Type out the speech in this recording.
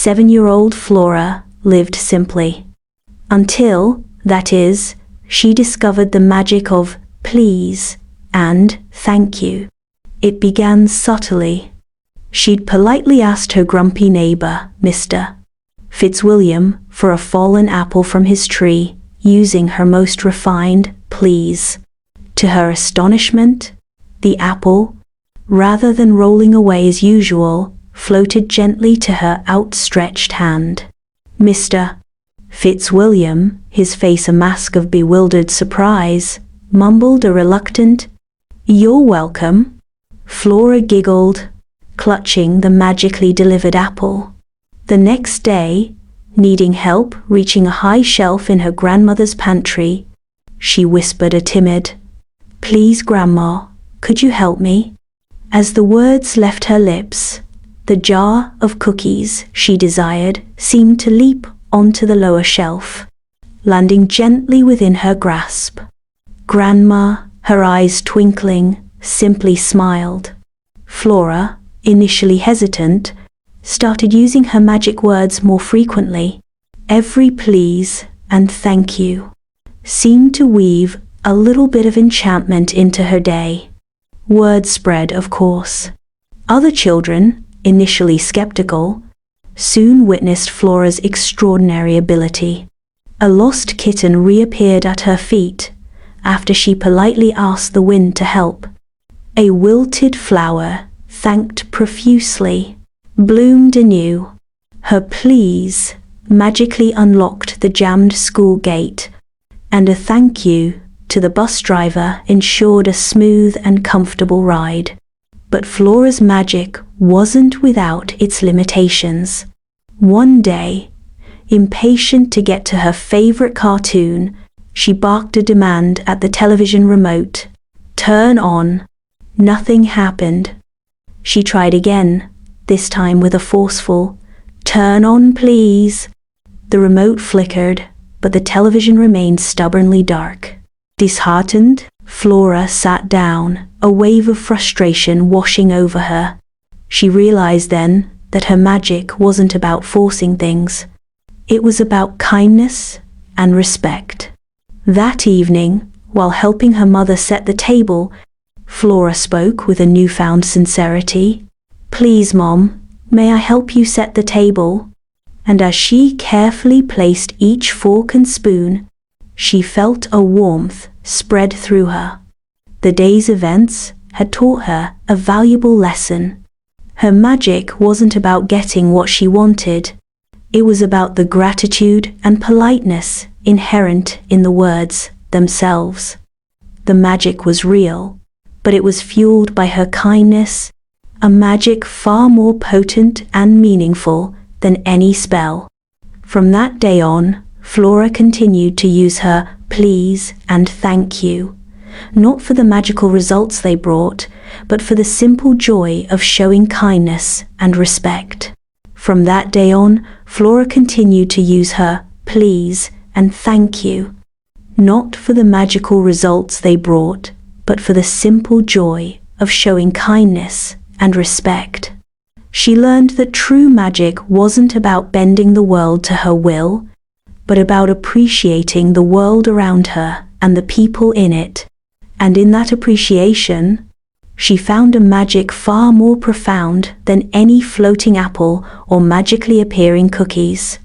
7-year-old Flora lived simply. Until, that is, she discovered the magic of please and thank you. It began subtly. She'd politely asked her grumpy neighbor, Mr. Fitzwilliam, for a fallen apple from his tree, using her most refined please. To her astonishment, the apple, rather than rolling away as usual, floated gently to her outstretched hand. Mr. Fitzwilliam, his face a mask of bewildered surprise, mumbled a reluctant, "You're welcome." Flora giggled, clutching the magically delivered apple. The next day, needing help reaching a high shelf in her grandmother's pantry, she whispered a timid, "Please, Grandma, could you help me?" As the words left her lips, the jar of cookies she desired seemed to leap onto the lower shelf, landing gently within her grasp. Grandma, her eyes twinkling, simply smiled. Flora, initially hesitant, started using her magic words more frequently. Every please and thank you seemed to weave a little bit of enchantment into her day. Word spread, of course. Other children, initially skeptical, soon witnessed Flora's extraordinary ability. A lost kitten reappeared at her feet after she politely asked the wind to help. A wilted flower, thanked profusely, bloomed anew. Her pleas magically unlocked the jammed school gate, and a thank you to the bus driver ensured a smooth and comfortable ride. But Flora's magic wasn't without its limitations. One day, impatient to get to her favorite cartoon, she barked a demand at the television remote. "Turn on." Nothing happened. She tried again, this time with a forceful, "Turn on, please." The remote flickered, but the television remained stubbornly dark. Disheartened, Flora sat down, a wave of frustration washing over her. She realized then that her magic wasn't about forcing things. It was about kindness and respect. That evening, while helping her mother set the table, Flora spoke with a newfound sincerity. "Please, Mom, may I help you set the table?" And as she carefully placed each fork and spoon, she felt a warmth spread through her. The day's events had taught her a valuable lesson. Her magic wasn't about getting what she wanted. It was about the gratitude and politeness inherent in the words themselves. The magic was real, but it was fueled by her kindness, a magic far more potent and meaningful than any spell. From that day on, Flora continued to use her please and thank you, not for the magical results they brought, but for the simple joy of showing kindness and respect. From that day on, Flora continued to use her please and thank you, not for the magical results they brought, but for the simple joy of showing kindness and respect. She learned that true magic wasn't about bending the world to her will, but about appreciating the world around her and the people in it. And in that appreciation, she found a magic far more profound than any floating apple or magically appearing cookies.